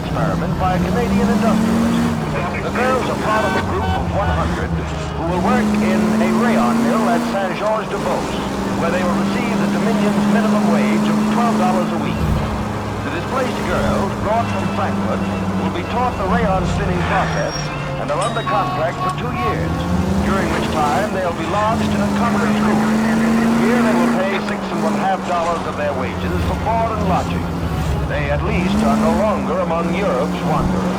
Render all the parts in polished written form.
experiment by a Canadian industrialist. The girls are part of a group of 100 who will work in a rayon mill at Saint-Georges-de-Beauce, where they will receive the Dominion's minimum wage of $12 a week. The displaced girls, brought from Frankfurt, will be taught the rayon spinning process and are under contract for 2 years, during which time they'll be lodged in a convent school. Here they will pay $6.50 of their wages for board and lodging. They at least are no longer among Europe's wanderers.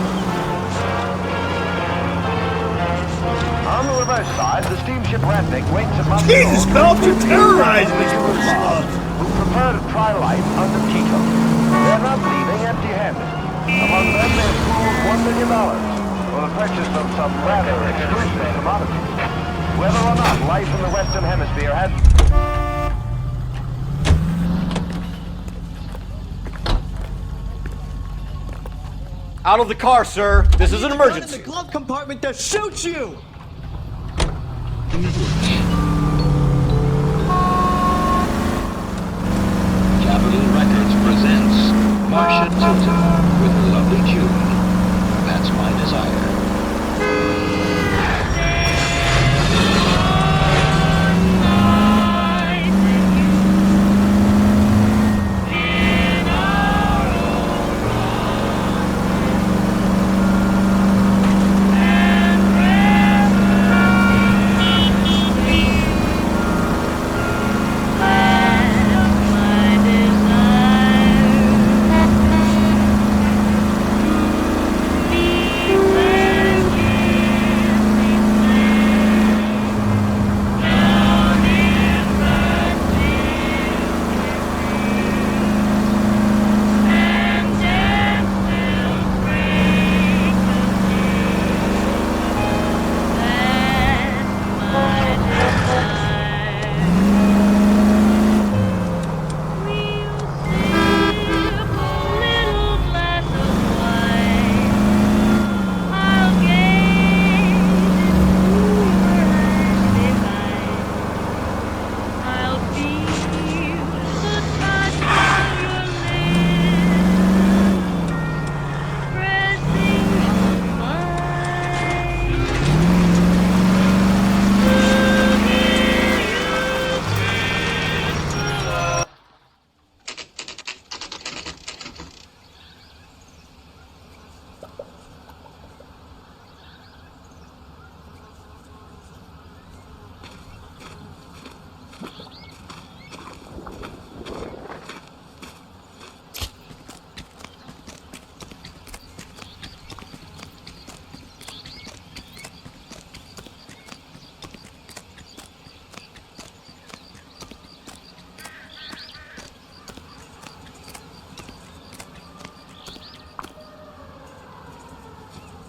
On the reverse side, the steamship Ratnik waits at Montreal. Jesus, Phelps, you're terrorizing these poor slugs. Who prefer to try life under Tito. They're not leaving empty-handed. Among them, they've pooled $1 million for the purchase of some rather exclusive commodities. Whether or not life in the Western Hemisphere had... Out of the car, sir. This is an emergency. In the glove compartment to shoot you! Capitol Records presents Marcia Tilton with her lovely tune, That's My Desire.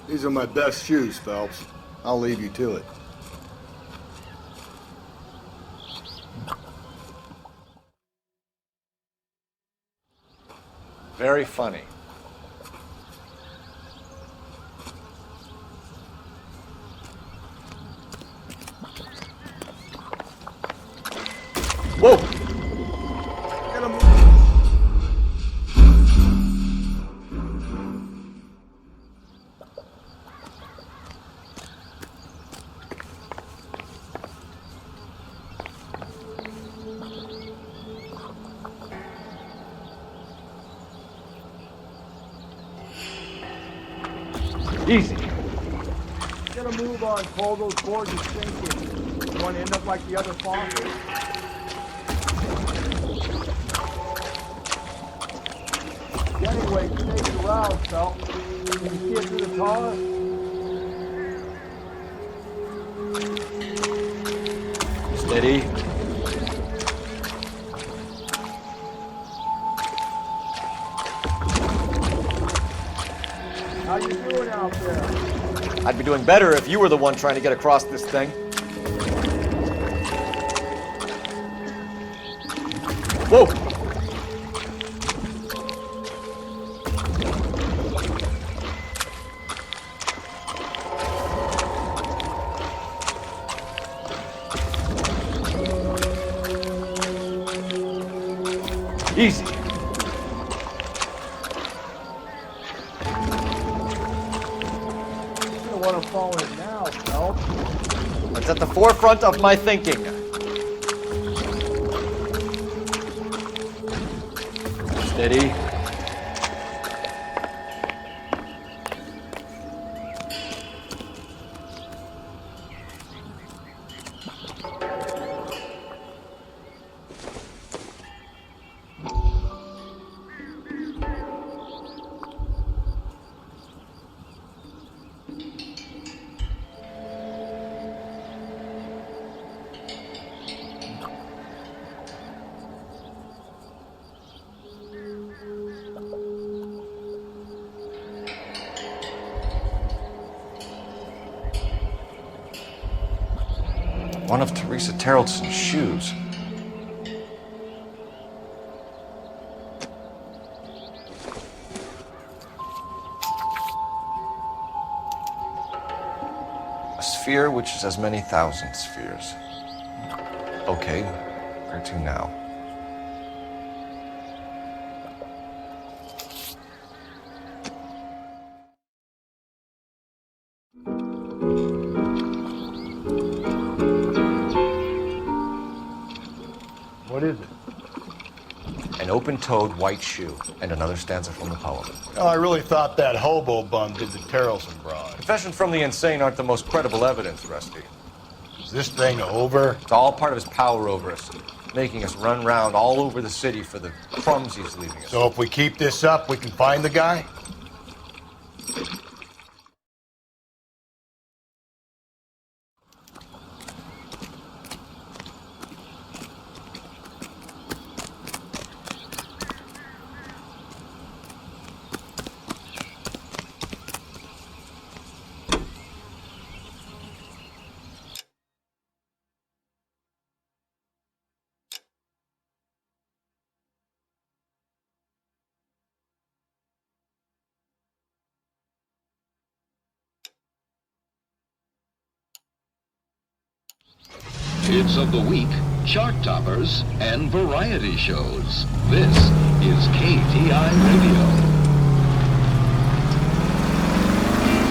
These are my best shoes, Phelps. I'll leave you to it. Very funny. Whoa! Get him. Easy. Get a move on, Cole. Those boards are sinking. You want to end up like the other Foster? Anyway, stay around, Phelps. Can you see it through the tar? Steady. How you doing out there? I'd be doing better if you were the one trying to get across this thing. Whoa! Easy. It's at the forefront of my thinking. Steady. One of Teresa Terreldson's shoes. A sphere which is as many thousand spheres. Okay, where to now? What is it? An open-toed white shoe, and another stanza from the poem. Oh, I really thought that hobo bum did the Terrelson broad. Confessions from the insane aren't the most credible evidence, Rusty. Is this thing over? It's all part of his power over us, making us run round all over the city for the crumbs he's leaving us. So if we keep this up, we can find the guy? Hits of the week, chart toppers, and variety shows. This is KTI Radio.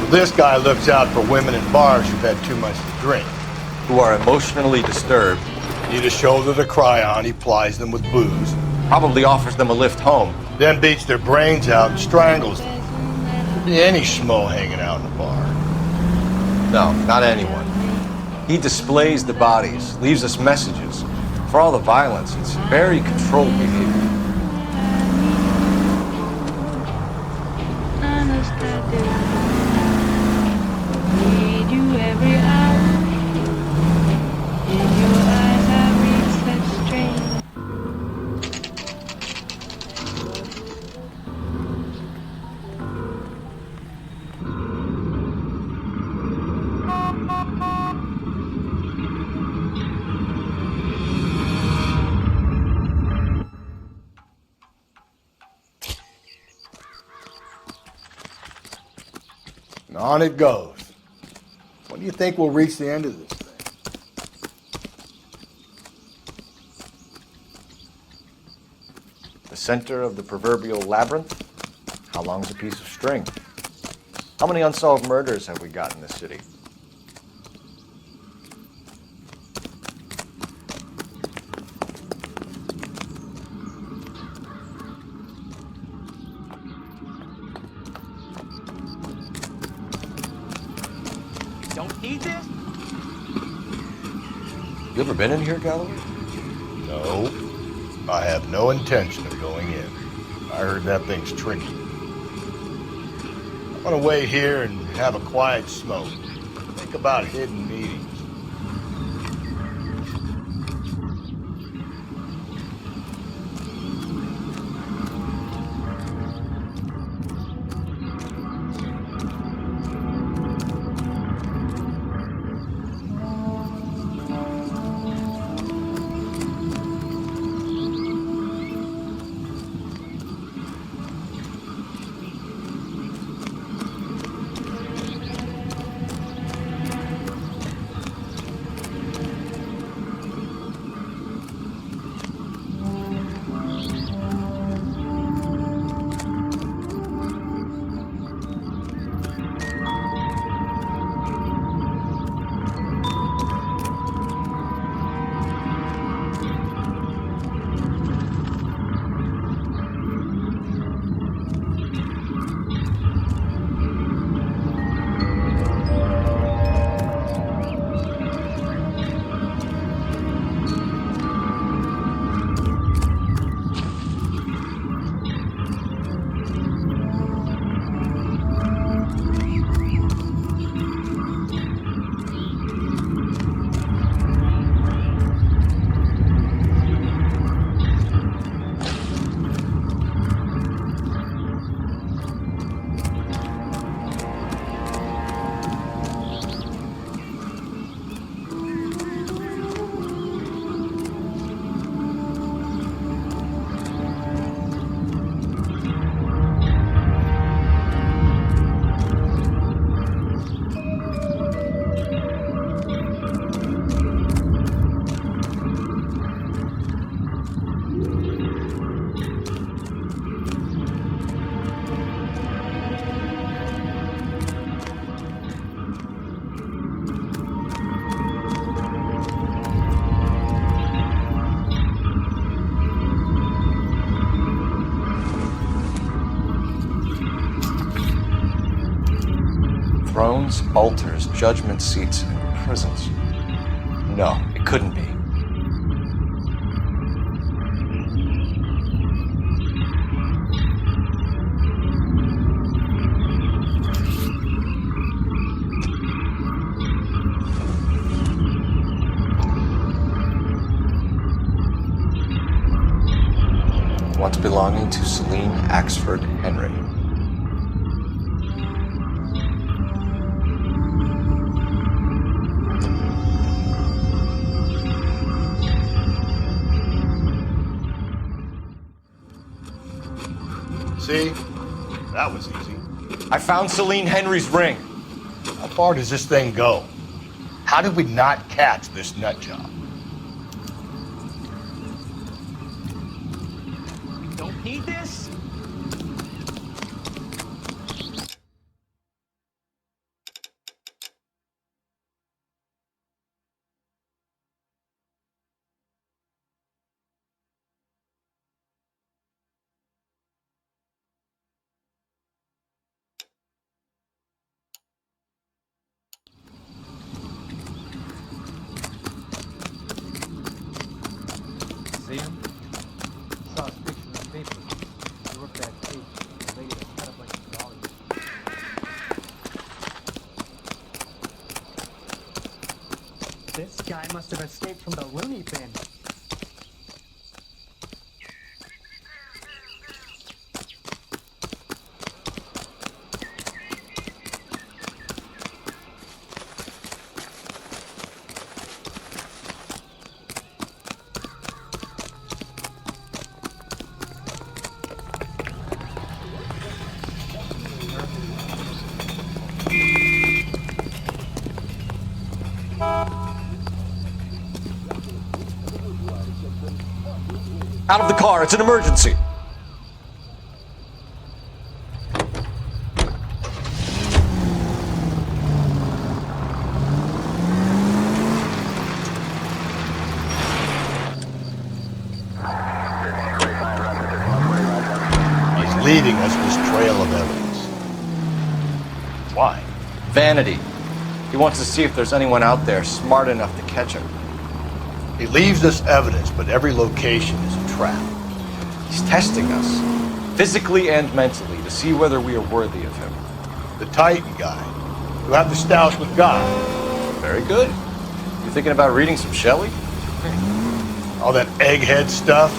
This guy looks out for women in bars who've had too much to drink. Who are emotionally disturbed, Need a shoulder to cry on, he plies them with booze, probably offers them a lift home. then beats their brains out and strangles them. Could be any schmo hanging out in the bar. No, not anyone. He displays the bodies, leaves us messages. For all the violence, it's very controlled behavior. Need you every hour. In your eyes I read such strange. And on it goes. When do you think we'll reach the end of this thing? The center of the proverbial labyrinth? How long's a piece of string? How many unsolved murders have we got in this city? Don't eat this? You ever been in here, Galloway? No. I have no intention of going in. I heard that thing's tricky. I'm gonna wait here and have a quiet smoke. Think about hidden meetings. thrones, altars, judgment seats, and prisons. No, it couldn't be. Once belonging to Celine Axford Henry. See? That was easy. I found Celine Henry's ring. How far does this thing go? How did we not catch this nut job? Don't need this? See him? Saw his picture in the paper. He worked that case. The lady that cut up like a dollar. This guy must have escaped from the loony bin. Out of the car, it's an emergency. He's leaving us this trail of evidence. Why? Vanity. He wants to see if there's anyone out there smart enough to catch him. He leaves us evidence, but every location is a trap. He's testing us, physically and mentally, to see whether we are worthy of him. The Titan guy, who had the stoush with God. Very good. You thinking about reading some Shelley? All that egghead stuff.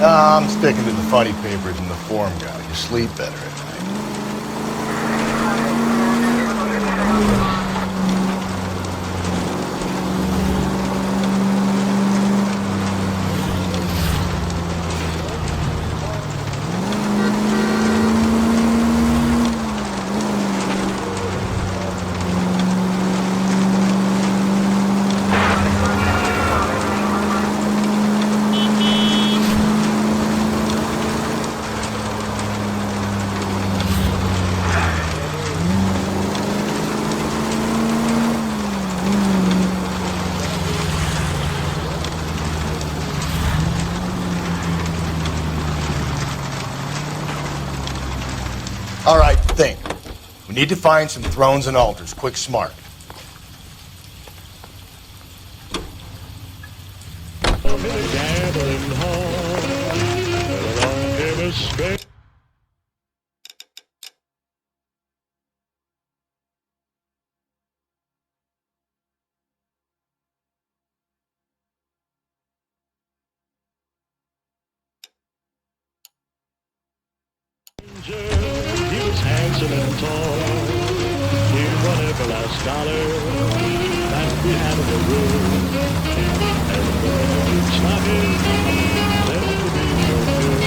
I'm sticking to the funny papers and the form guy. You sleep better at night. All right, think. We need to find some thrones and altars, quick, smart. He was handsome and tall. He won every last dollar that we had in the room. And the stocking left to be so good.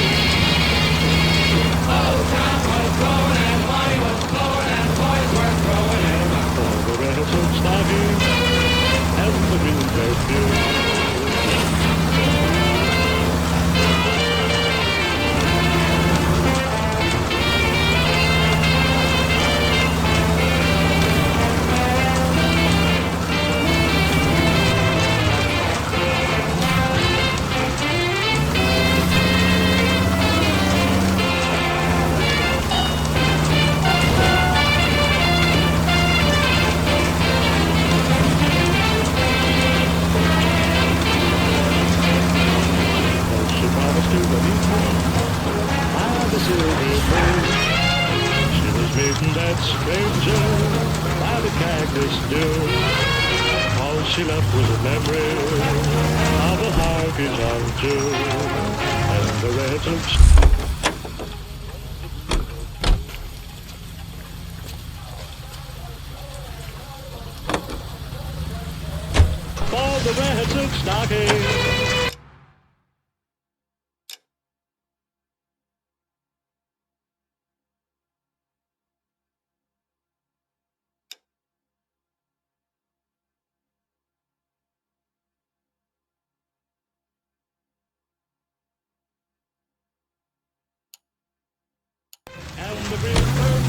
Oh, time was blowing and money was flowing and boys were throwing in. For the rest of stocking hasn't been so good. she left was a memory of a harpy's on two, and the red lips. For the red silk stocking. And the green bird.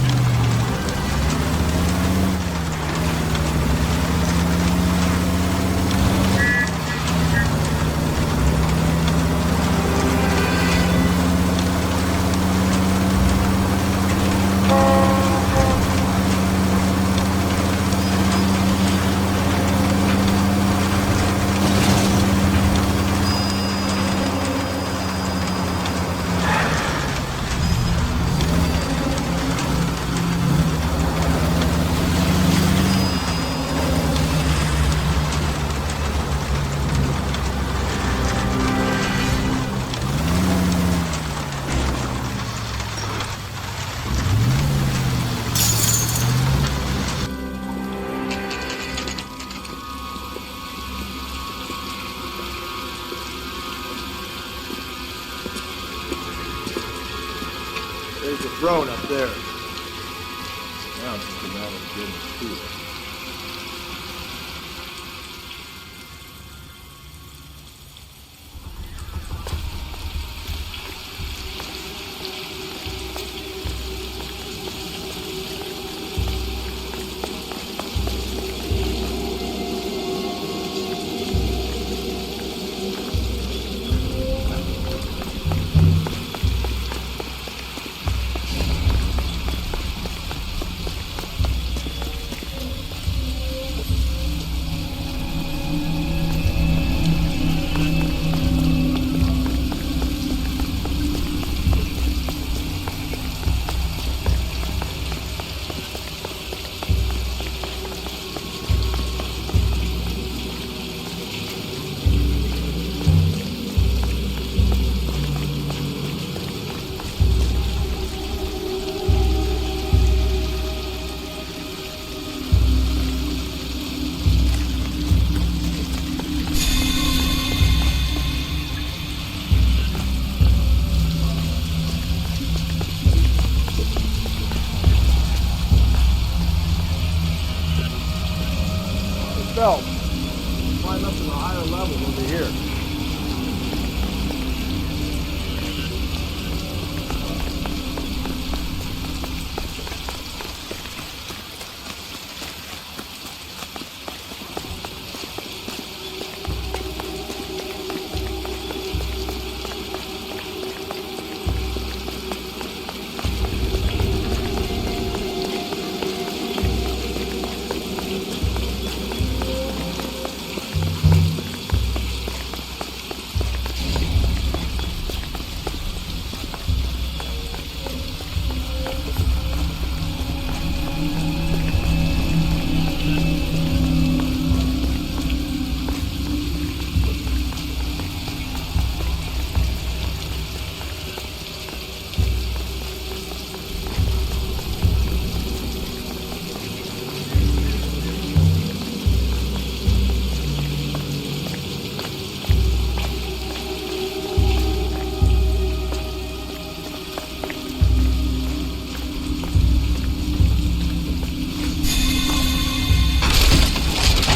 There's a throne up there. Now it's just a matter of getting to it. Belt. Climb up to a higher level over here.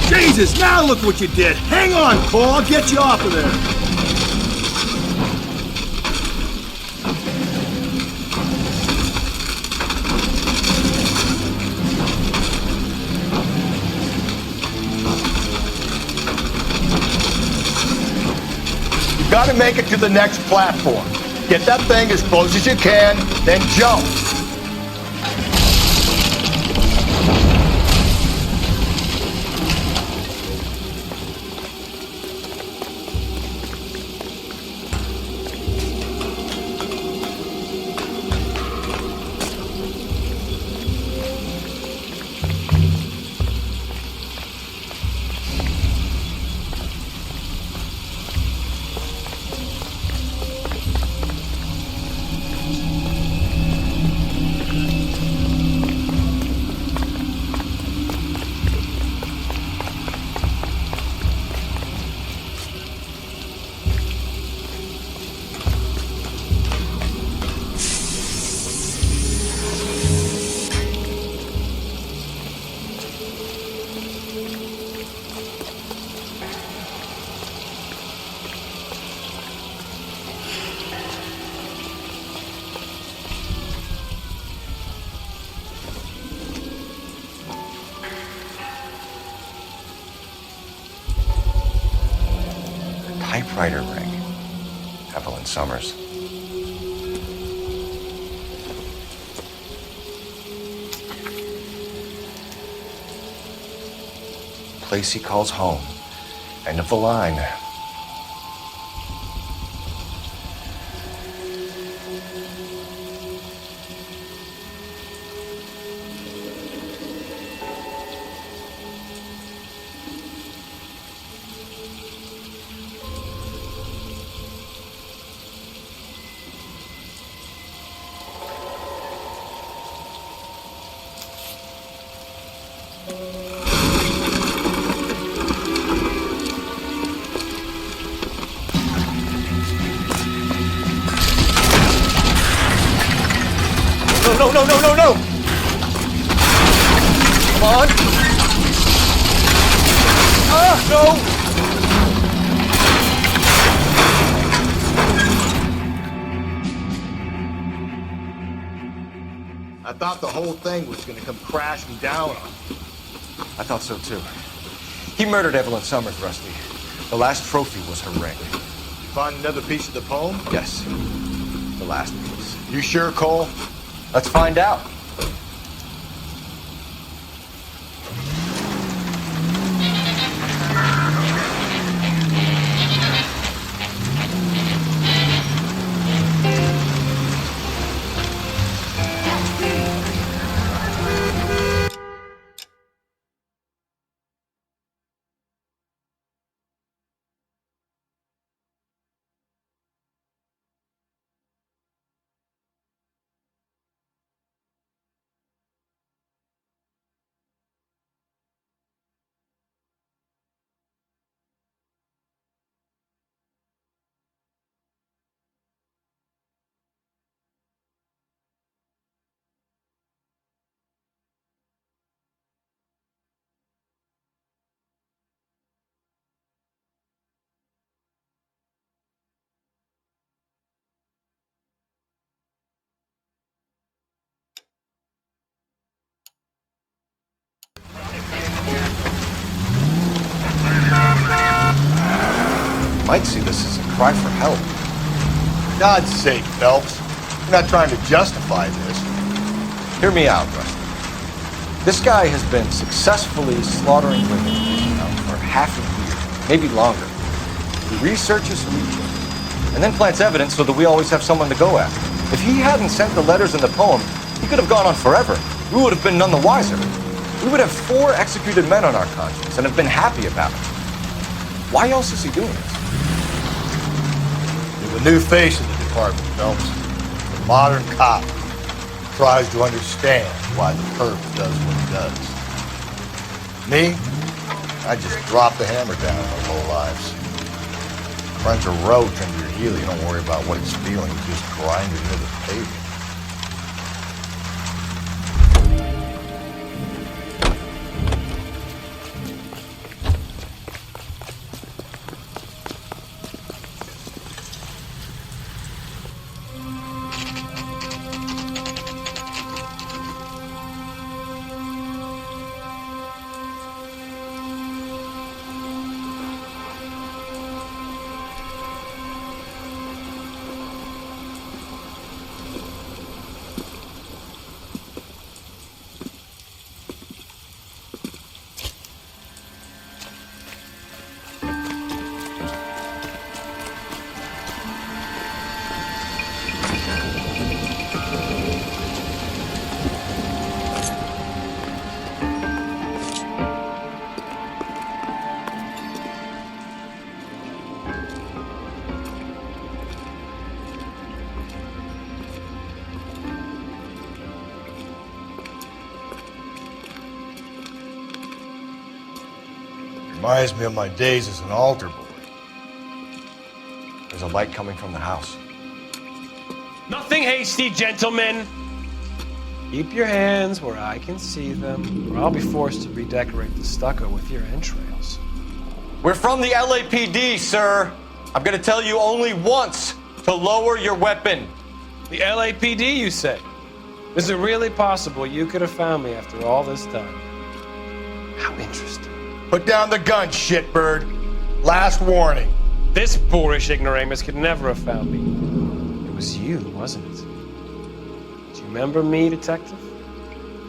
Jesus, now look what you did! Hang on, Cole, I'll get you off of there! You gotta make it to the next platform. Get that thing as close as you can, then jump. typewriter ring. Evelyn Summers. Place he calls home. End of the line. No, no, no, no, no! Come on! Ah, no! I thought the whole thing was gonna come crashing down on you. I thought so too. He murdered Evelyn Summers, Rusty. The last trophy was her ring. You find another piece of the poem? Yes. The last piece. You sure, Cole? Let's find out. Might see this as a cry for help. For God's sake, Phelps. You're not trying to justify this. Hear me out, Rusty. This guy has been successfully slaughtering women now for half a year, maybe longer. He researches who he killed, and then plants evidence so that we always have someone to go after. If he hadn't sent the letters in the poem, he could have gone on forever. We would have been none the wiser. We would have 4 executed men on our conscience and have been happy about it. Why else is he doing this? You're the new face of the department, Phelps. The modern cop tries to understand why the perp does what he does. Me? I just drop the hammer down on our whole lives. Runs a roach under your heel, you don't worry about what he's feeling, you just grind it into the pavement. Reminds me of my days as an altar boy. There's a light coming from the house. Nothing hasty, gentlemen. Keep your hands where I can see them, or I'll be forced to redecorate the stucco with your entrails. We're from the LAPD, sir. I'm gonna tell you only once to lower your weapon. The LAPD, you say? Is it really possible you could have found me after all this time? How interesting. Put down the gun, shitbird. Last warning. This boorish ignoramus could never have found me. It was you, wasn't it? Do you remember me, Detective?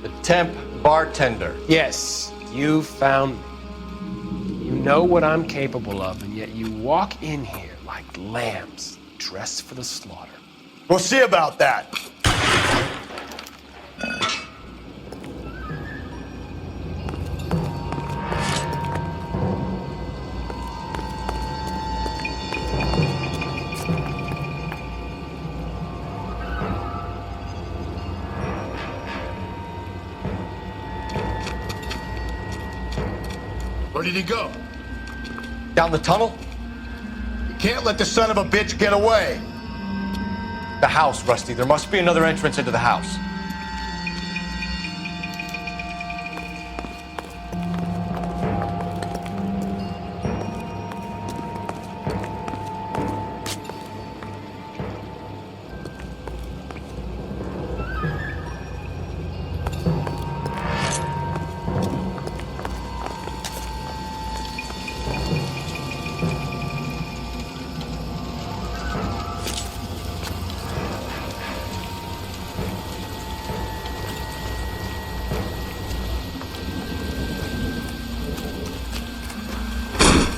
The temp bartender. Yes, you found me. You know what I'm capable of, and yet you walk in here like lambs dressed for the slaughter. We'll see about that. Where did he go? Down the tunnel? You can't let the son of a bitch get away. The house, Rusty. There must be another entrance into the house.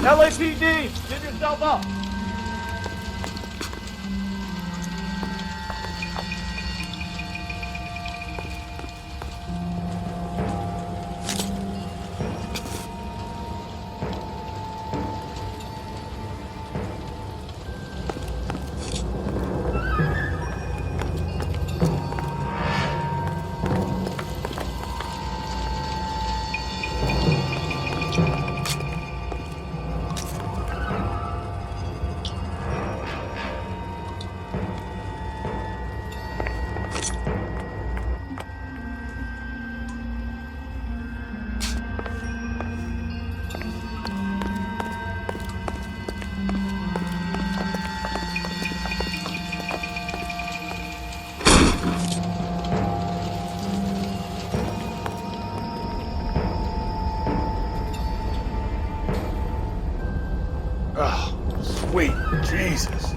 LAPD, give yourself up. Sweet Jesus.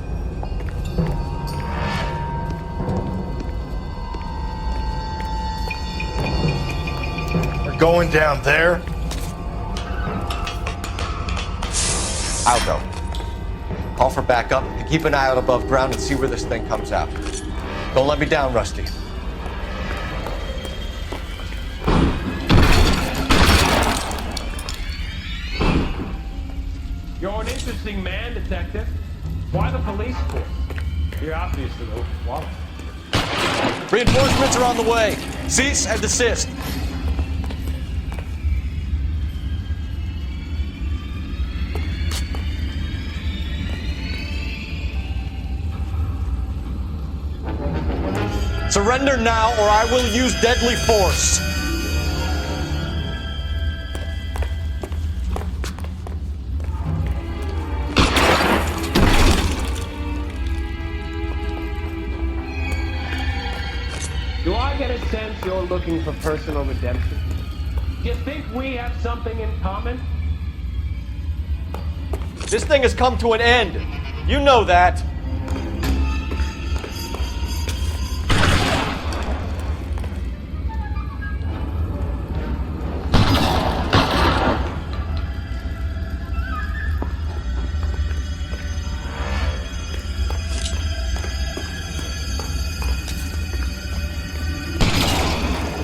We're going down there. I'll go. Call for backup and keep an eye out above ground and see where this thing comes out. Don't let me down, Rusty. You're an interesting man, Detective. Why the police force? You're obviously overqualified. Reinforcements are on the way. Cease and desist. Surrender now, or I will use deadly force. Do I get a sense you're looking for personal redemption? Do you think we have something in common? This thing has come to an end. You know that.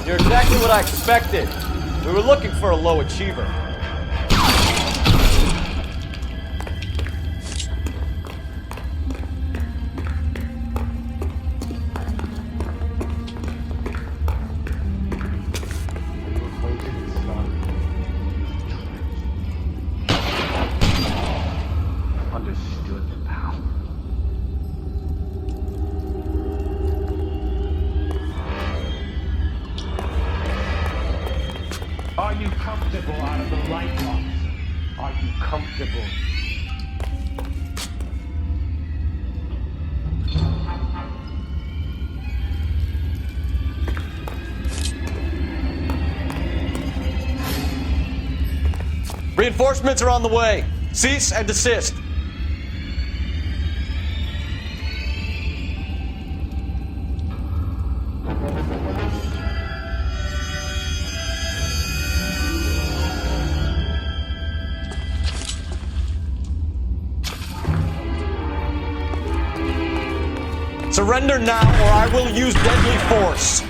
You're exactly what I expected. We were looking for a low achiever. Understood the power. Are you comfortable out of the light, officer? Are you comfortable? Reinforcements are on the way. Cease and desist. Surrender now, or I will use deadly force.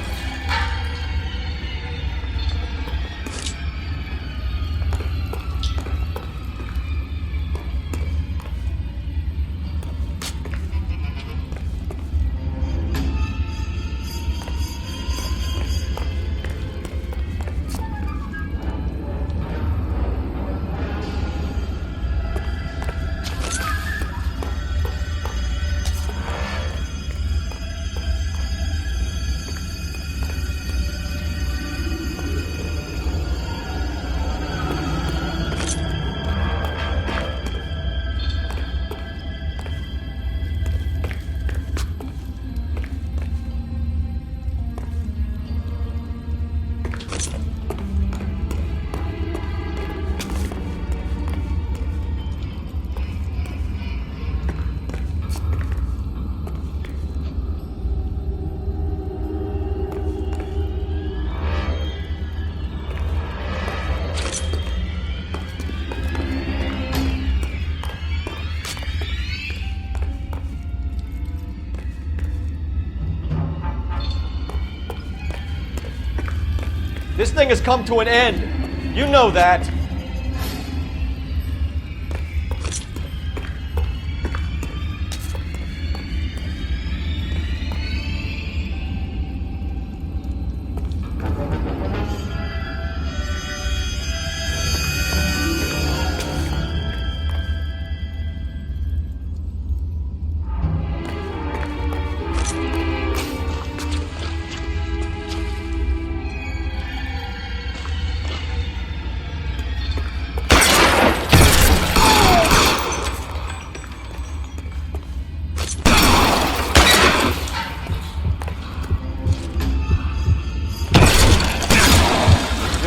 This thing has come to an end. You know that.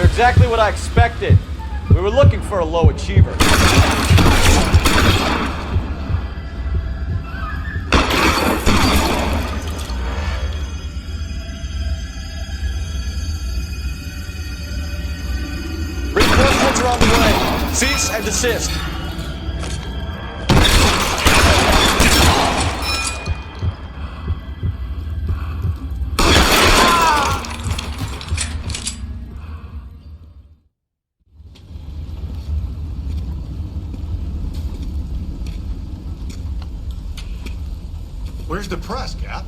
Exactly what I expected. We were looking for a low achiever. Reinforcements are on the way. Cease and desist. Where's the press, Cap?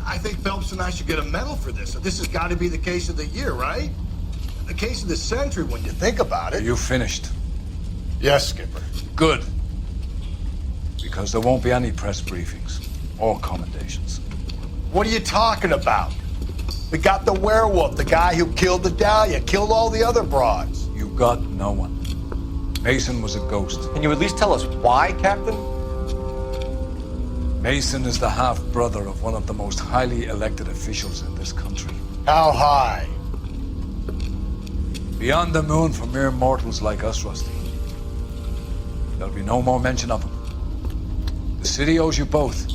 I think Phelps and I should get a medal for this. This has got to be the case of the year, right? The case of the century when you think about it. You finished? Yes, Skipper. Good. Because there won't be any press briefings or commendations. What are you talking about? We got the werewolf, the guy who killed the Dahlia, killed all the other broads. You got no one. Mason was a ghost. Can you at least tell us why, Captain? Mason is the half-brother of one of the most highly elected officials in this country. How high? Beyond the moon for mere mortals like us, Rusty. There'll be no more mention of him. The city owes you both,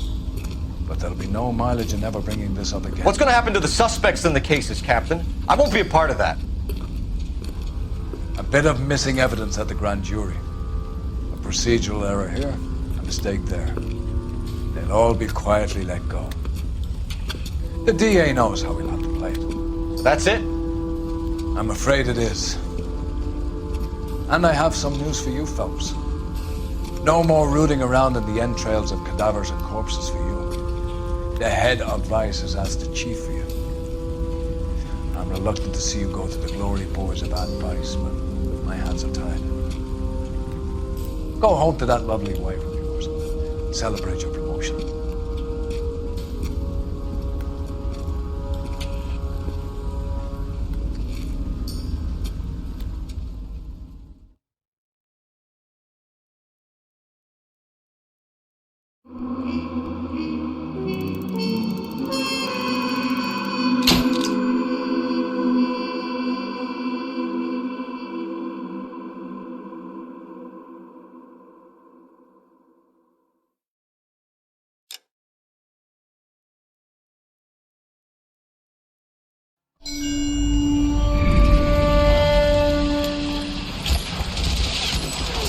but there'll be no mileage in ever bringing this up again. What's going to happen to the suspects in the cases, Captain? I won't be a part of that. A bit of missing evidence at the grand jury. A procedural error here, a mistake there. They'll all be quietly let go. The DA knows how we'll have to play it. That's it? I'm afraid it is. And I have some news for you, Phelps. No more rooting around in the entrails of cadavers and corpses for you. The head of Vice has asked the chief for you. I'm reluctant to see you go to the glory boards of Ad Vice, but my hands are tied. Go home to that lovely wife of yours and celebrate your promotion.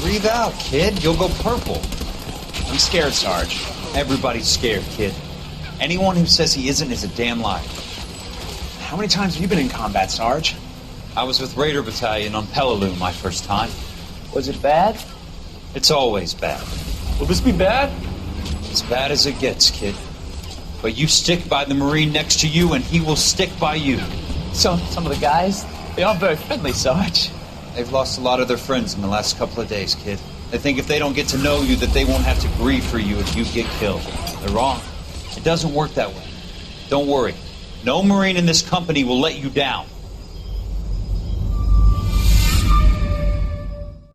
Breathe out, kid. You'll go purple. I'm scared, Sarge. Everybody's scared, kid. Anyone who says he isn't is a damn liar. How many times have you been in combat, Sarge? I was with Raider Battalion on Peleliu my first time. Was it bad? It's always bad. Will this be bad? As bad as it gets, kid. But you stick by the Marine next to you, and he will stick by you. So, some of the guys, they aren't very friendly, Sarge. They've lost a lot of their friends in the last couple of days, kid. They think if they don't get to know you, that they won't have to grieve for you if you get killed. They're wrong. It doesn't work that way. Don't worry. No Marine in this company will let you down.